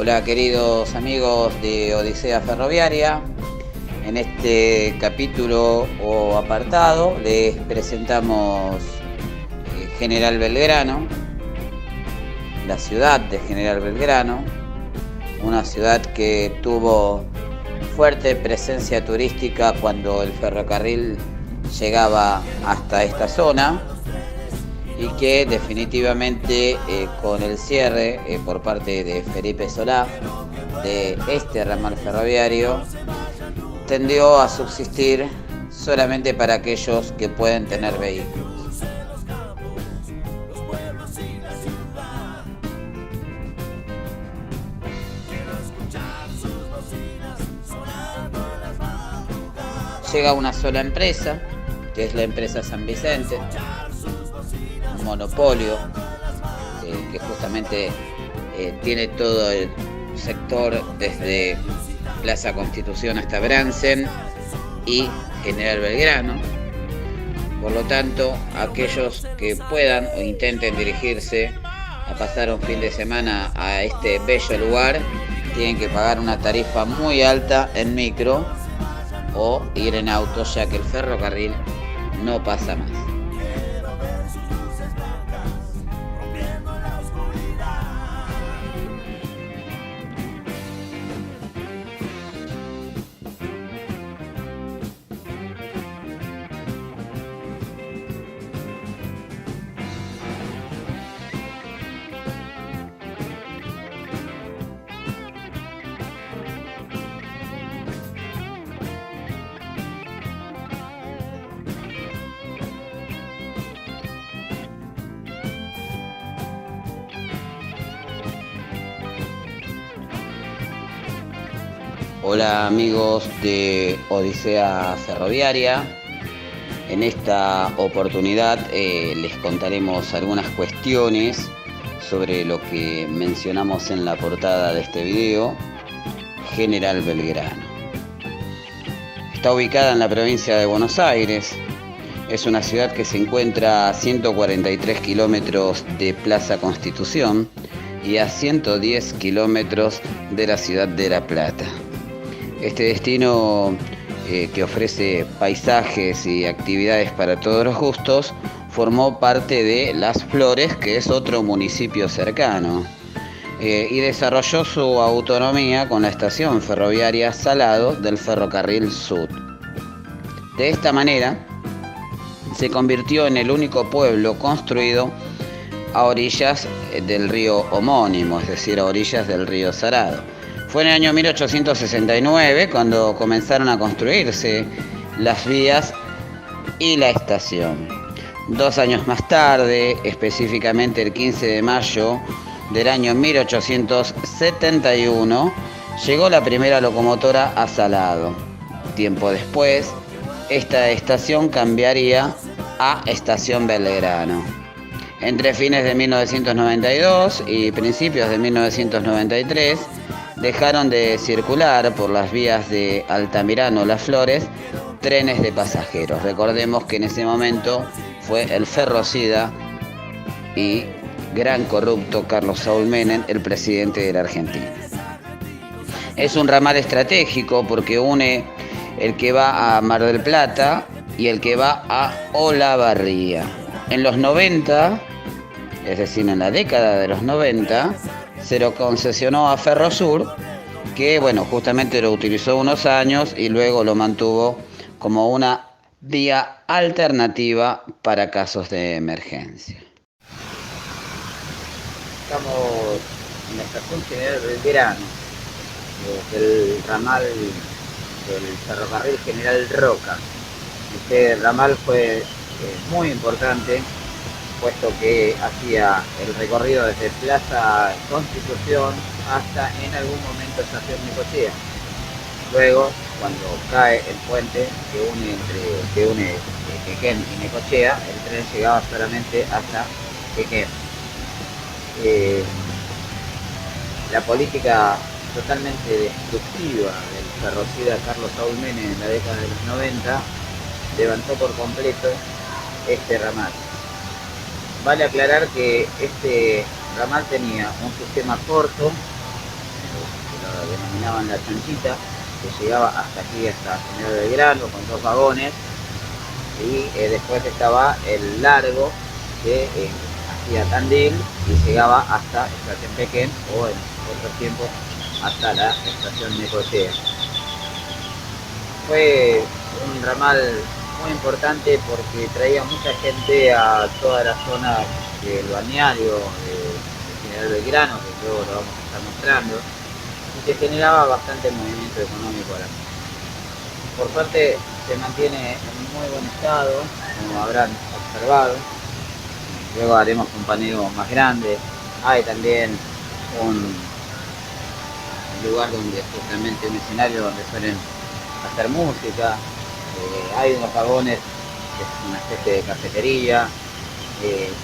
Hola queridos amigos de Odisea Ferroviaria. En este capítulo o apartado les presentamos General Belgrano, la ciudad de General Belgrano, una ciudad que tuvo fuerte presencia turística cuando el ferrocarril llegaba hasta esta zona y que definitivamente con el cierre por parte de Felipe Solá de este ramal ferroviario tendió a subsistir solamente para aquellos que pueden tener vehículos. Llega una sola empresa, que es la empresa San Vicente, un monopolio que justamente tiene todo el sector desde Plaza Constitución hasta Bransen y General Belgrano. Por lo tanto, aquellos que puedan o intenten dirigirse a pasar un fin de semana a este bello lugar tienen que pagar una tarifa muy alta en micro o ir en auto, ya que el ferrocarril no pasa más. Hola amigos de Odisea Ferroviaria. En esta oportunidad les contaremos algunas cuestiones sobre lo que mencionamos en la portada de este video, General Belgrano. Está ubicada en la provincia de Buenos Aires. Es una ciudad que se encuentra a 143 kilómetros de Plaza Constitución y a 110 kilómetros de la ciudad de La Plata. Este destino que ofrece paisajes y actividades para todos los gustos formó parte de Las Flores, que es otro municipio cercano, y desarrolló su autonomía con la estación ferroviaria Salado del Ferrocarril Sud. De esta manera se convirtió en el único pueblo construido a orillas del río homónimo, es decir, a orillas del río Salado. Fue en el año 1869 cuando comenzaron a construirse las vías y la estación. 2 años más tarde, específicamente el 15 de mayo del año 1871, llegó la primera locomotora a Salado. Tiempo después, esta estación cambiaría a Estación Belgrano. Entre fines de 1992 y principios de 1993, dejaron de circular por las vías de Altamirano, Las Flores, trenes de pasajeros. Recordemos que en ese momento fue el ferrocida y gran corrupto Carlos Saúl Menem el presidente de la Argentina. Es un ramal estratégico porque une el que va a Mar del Plata y el que va a Olavarría. En los 90, es decir, en la década de los 90, se lo concesionó a Ferrosur, que justamente lo utilizó unos años y luego lo mantuvo como una vía alternativa para casos de emergencia. Estamos en la estación General Belgrano, del ramal del ferrocarril General Roca. Este ramal fue muy importante, puesto que hacía el recorrido desde Plaza Constitución hasta en algún momento Estación Necochea. Luego, cuando cae el puente que une Quequén y Necochea, el tren llegaba solamente hasta Quequén. La política totalmente destructiva del ferrocida Carlos Saúl Menem en la década de los 90 levantó por completo este ramal. Vale aclarar que este ramal tenía un sistema corto, denominaban la chanchita, que llegaba hasta aquí, hasta General Belgrano, con 2 vagones, y después estaba el largo, que hacía Tandil y llegaba hasta Estación Pequén, o en otros tiempos hasta la estación Necochea. Fue un ramal muy importante porque traía mucha gente a toda la zona del balneario de General Belgrano, que luego lo vamos a estar mostrando, y que generaba bastante movimiento económico ahora. Por parte se mantiene en muy buen estado, como habrán observado. Luego haremos un paneo más grande. Hay también un lugar donde justamente un escenario donde suelen hacer música. Hay unos vagones que es una especie de cafetería.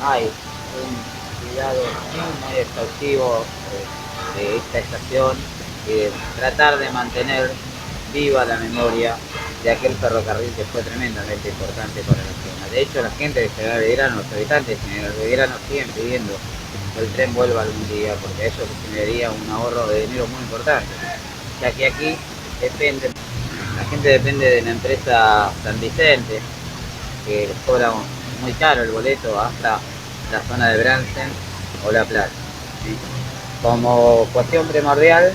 Hay un cuidado muy exhaustivo de esta estación y de tratar de mantener viva la memoria de aquel ferrocarril que fue tremendamente importante para la zona. De hecho, la gente de General Belgrano, los habitantes de General Belgrano siguen pidiendo que el tren vuelva algún día, porque eso generaría un ahorro de dinero muy importante, ya que aquí la gente depende de la empresa San Vicente, que les cobra muy caro el boleto hasta la zona de Bransen o La Plata. ¿Sí? Como cuestión primordial,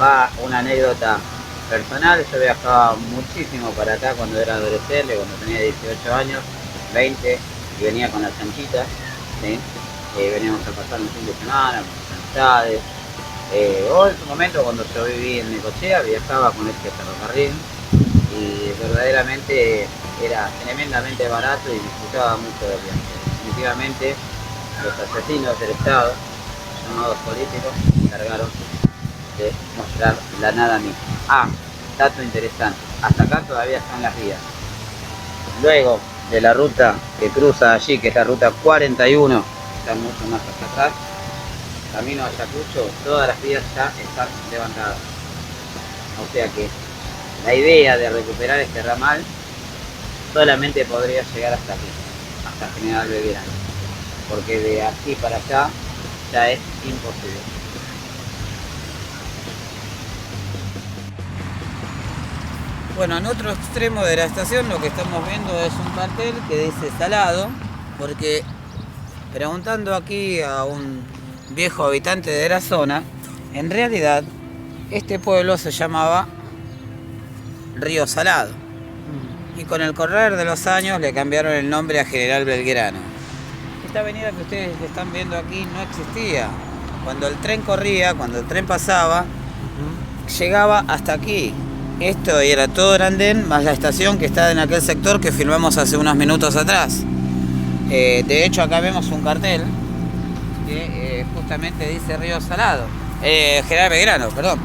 va una anécdota personal. Yo viajaba muchísimo para acá cuando era adolescente, cuando tenía 18 años, 20, y venía con las chanchitas, ¿sí? Veníamos a pasar un fin de semana con amistades. O en su momento, cuando yo viví en Necochea, viajaba con este ferrocarril y verdaderamente era tremendamente barato y disfrutaba mucho del viaje. Definitivamente los asesinos del Estado, llamados políticos, se encargaron de mostrar la nada misma. Dato interesante, hasta acá todavía están las vías. Luego de la ruta que cruza allí, que es la ruta 41, está mucho más hacia atrás, camino a Ayacucho, todas las vías ya están levantadas. O sea que la idea de recuperar este ramal solamente podría llegar hasta aquí, hasta General Belgrano, porque de aquí para allá ya es imposible. Bueno, en otro extremo de la estación lo que estamos viendo es un cartel que dice Salado, porque preguntando aquí a un viejo habitante de la zona, en realidad este pueblo se llamaba Río Salado y con el correr de los años le cambiaron el nombre a General Belgrano. Esta avenida que ustedes están viendo aquí no existía. Cuando el tren corría, cuando el tren pasaba, llegaba hasta aquí. Esto era todo el andén, más la estación que está en aquel sector que filmamos hace unos minutos atrás. De hecho, acá vemos un cartel que justamente dice Río Salado, General Belgrano, perdón.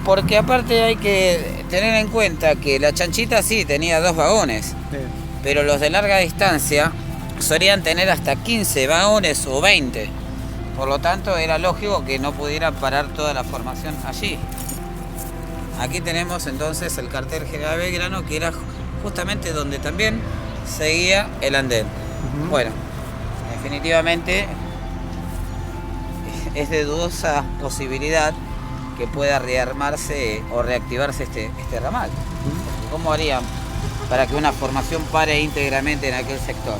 Porque aparte hay que tener en cuenta que la chanchita sí tenía 2 vagones, pero los de larga distancia solían tener hasta 15 vagones o 20. Por lo tanto, era lógico que no pudiera parar toda la formación allí. Aquí tenemos entonces el cartel General Belgrano, que era justamente donde también seguía el andén. Bueno, definitivamente es de dudosa posibilidad que pueda rearmarse o reactivarse este ramal. ¿Cómo harían para que una formación pare íntegramente en aquel sector?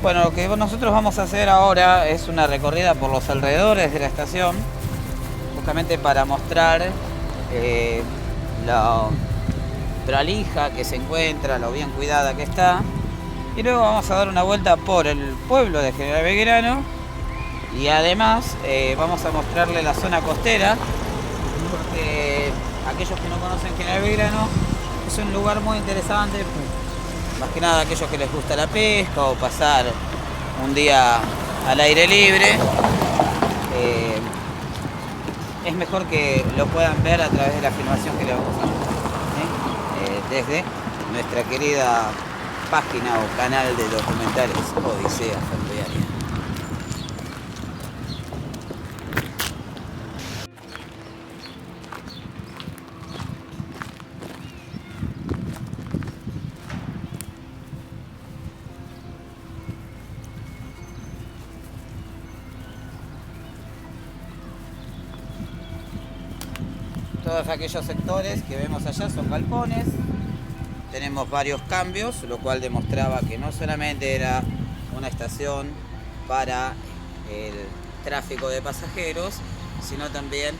Bueno, lo que nosotros vamos a hacer ahora es una recorrida por los alrededores de la estación, justamente para mostrar lo prolija que se encuentra, lo bien cuidada que está, y luego vamos a dar una vuelta por el pueblo de General Belgrano y además vamos a mostrarle la zona costera, porque aquellos que no conocen General Belgrano es un lugar muy interesante, más que nada aquellos que les gusta la pesca o pasar un día al aire libre. Es mejor que lo puedan ver a través de la filmación que le vamos a mostrar, desde nuestra querida página o canal de documentales Odisea Ferroviaria. Todos aquellos sectores que vemos allá son galpones. Tenemos varios cambios, lo cual demostraba que no solamente era una estación para el tráfico de pasajeros, sino también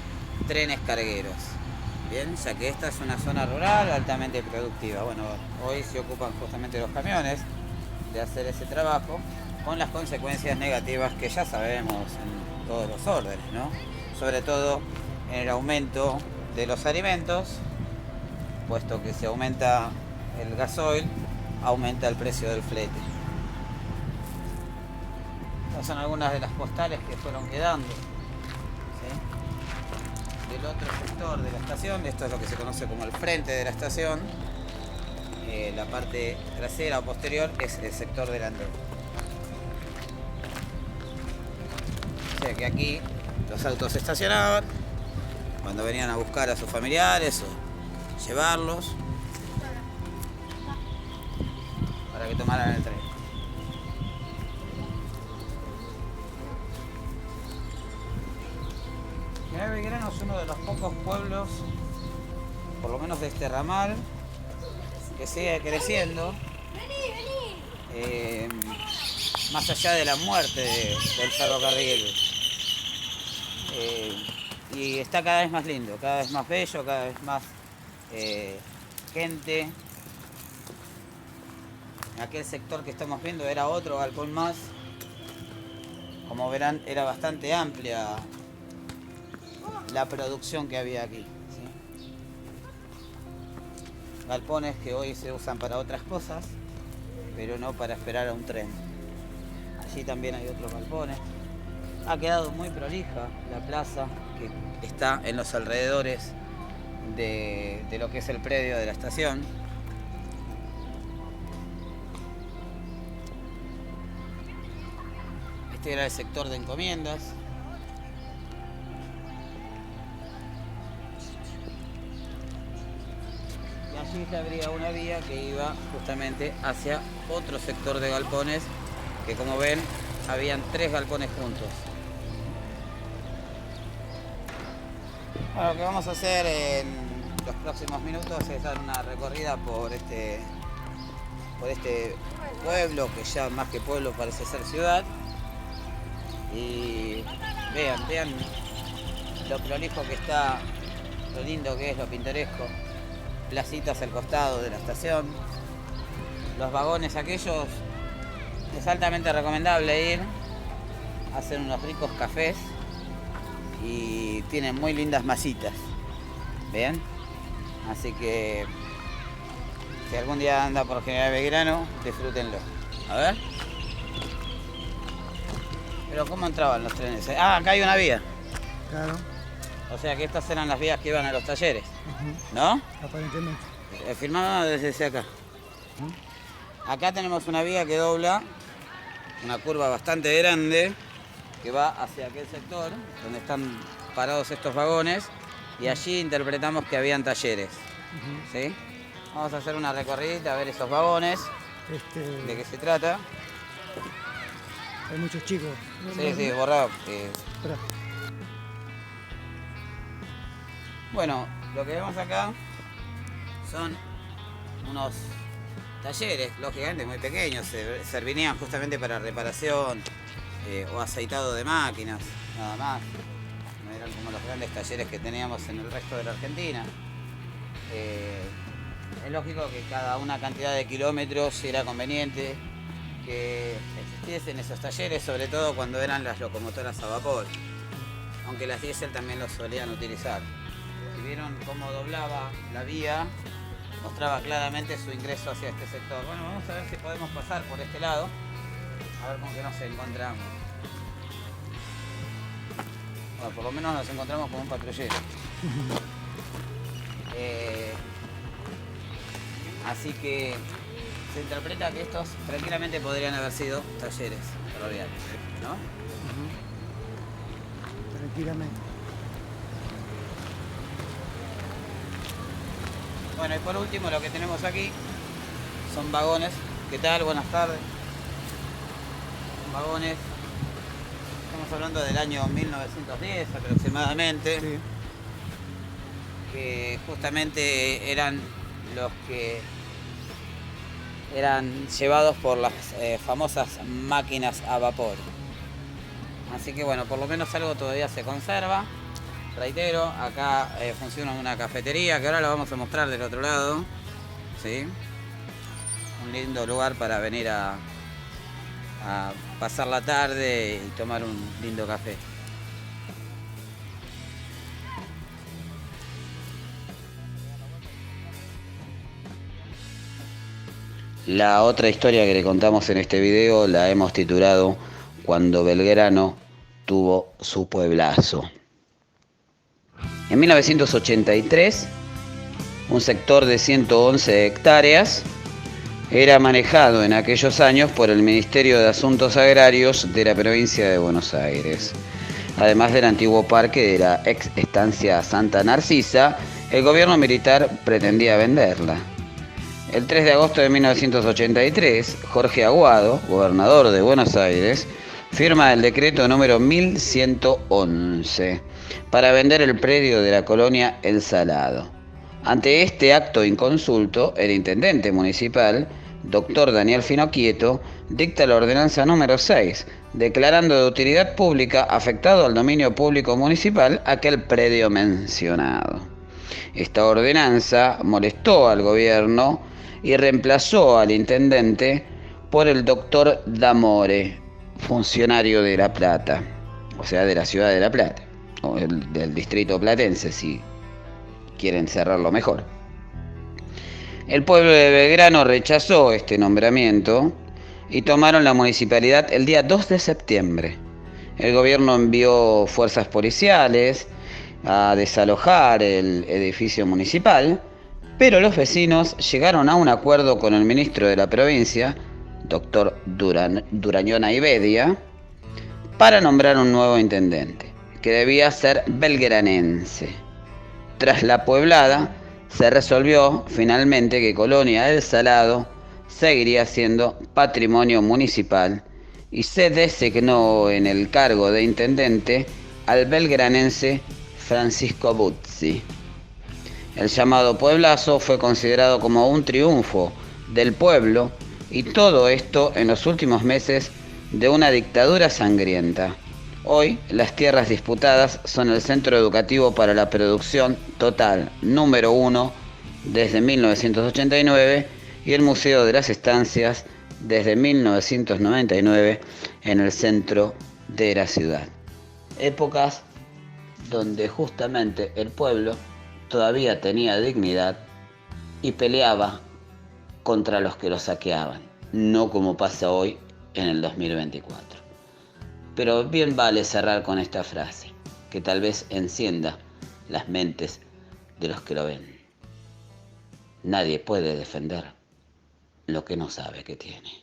trenes cargueros. Bien, ya que esta es una zona rural altamente productiva. Bueno, hoy se ocupan justamente los camiones de hacer ese trabajo, con las consecuencias negativas que ya sabemos en todos los órdenes, ¿no? Sobre todo en el aumento de los alimentos, puesto que se aumenta el gasoil, aumenta el precio del flete. Estas son algunas de las postales que fueron quedando, ¿sí? Del otro sector de la estación. Esto es lo que se conoce como el frente de la estación. La parte trasera o posterior es el sector delantero. O sea que aquí los autos se estacionaban cuando venían a buscar a sus familiares o llevarlos para que tomaran el tren. General Belgrano es uno de los pocos pueblos, por lo menos de este ramal, que sigue creciendo, más allá de la muerte del ferrocarril. Y está cada vez más lindo, cada vez más bello, cada vez más gente. Aquel sector que estamos viendo era otro galpón más. Como verán, era bastante amplia la producción que había aquí, ¿sí? Galpones que hoy se usan para otras cosas, pero no para esperar a un tren. Allí también hay otros galpones. Ha quedado muy prolija la plaza que está en los alrededores de lo que es el predio de la estación. Este era el sector de encomiendas. Y allí se abría una vía que iba justamente hacia otro sector de galpones, que como ven, habían 3 galpones juntos. Bueno, lo que vamos a hacer en los próximos minutos es dar una recorrida por este pueblo, que ya más que pueblo parece ser ciudad. Y vean lo prolijo que está, lo lindo que es, lo pintoresco. Placitas al costado de la estación. Los vagones aquellos, es altamente recomendable ir. Hacen unos ricos cafés y tienen muy lindas masitas. ¿Ven? Así que si algún día anda por General Belgrano, disfrútenlo. A ver. Pero ¿cómo entraban los trenes? Ah, acá hay una vía. Claro. O sea que estas eran las vías que iban a los talleres, ¿no? Aparentemente. Firmado desde acá. Acá tenemos una vía que dobla, una curva bastante grande, que va hacia aquel sector, donde están parados estos vagones, y allí interpretamos que habían talleres. ¿Sí? Vamos a hacer una recorrida a ver esos vagones, de qué se trata. Hay muchos chicos. Sí, borrado. Espera. Bueno, lo que vemos acá son unos talleres, lógicamente muy pequeños, servirían justamente para reparación o aceitado de máquinas, nada más. No eran como los grandes talleres que teníamos en el resto de la Argentina. Es lógico que cada una cantidad de kilómetros era conveniente que existiesen esos talleres, sobre todo cuando eran las locomotoras a vapor, aunque las diésel también los solían utilizar. Si vieron cómo doblaba la vía, mostraba claramente su ingreso hacia este sector. Bueno, vamos a ver si podemos pasar por este lado, a ver con qué nos encontramos. Bueno, por lo menos nos encontramos con un patrullero. Así que se interpreta que estos tranquilamente podrían haber sido talleres ferroviarios, ¿no? Tranquilamente. Bueno, y por último lo que tenemos aquí son vagones. ¿Qué tal? Buenas tardes. Son vagones. Estamos hablando del año 1910 aproximadamente. Sí. que justamente eran los que eran llevados por las famosas máquinas a vapor. Así que bueno, por lo menos algo todavía se conserva. Reitero, acá funciona una cafetería que ahora la vamos a mostrar del otro lado, ¿sí? Un lindo lugar para venir a pasar la tarde y tomar un lindo café. La otra historia que le contamos en este video la hemos titulado Cuando Belgrano tuvo su pueblazo. En 1983, un sector de 111 hectáreas era manejado en aquellos años por el Ministerio de Asuntos Agrarios de la provincia de Buenos Aires. Además del antiguo parque de la ex estancia Santa Narcisa, el gobierno militar pretendía venderla. El 3 de agosto de 1983, Jorge Aguado, gobernador de Buenos Aires, firma el decreto número 1111 para vender el predio de la colonia El Salado. Ante este acto inconsulto, el intendente municipal, doctor Daniel Finocchieto, dicta la ordenanza número 6, declarando de utilidad pública afectado al dominio público municipal aquel predio mencionado. Esta ordenanza molestó al gobierno y reemplazó al intendente por el doctor D'Amore, funcionario de La Plata, o sea, de la ciudad de La Plata, o del distrito platense, si quieren cerrarlo mejor. El pueblo de Belgrano rechazó este nombramiento y tomaron la municipalidad el día 2 de septiembre. El gobierno envió fuerzas policiales a desalojar el edificio municipal, pero los vecinos llegaron a un acuerdo con el ministro de la provincia, doctor Durañona Ibedia, para nombrar un nuevo intendente, que debía ser belgranense. Tras la pueblada, se resolvió finalmente que Colonia El Salado seguiría siendo patrimonio municipal y se designó en el cargo de intendente al belgranense Francisco Buzzi. El llamado pueblazo fue considerado como un triunfo del pueblo, y todo esto en los últimos meses de una dictadura sangrienta. Hoy, las tierras disputadas son el centro educativo para la producción total número 1 desde 1989 y el Museo de las Estancias desde 1999 en el centro de la ciudad. Épocas donde justamente el pueblo todavía tenía dignidad y peleaba contra los que lo saqueaban, no como pasa hoy en el 2024. Pero bien vale cerrar con esta frase, que tal vez encienda las mentes de los que lo ven. Nadie puede defender lo que no sabe que tiene.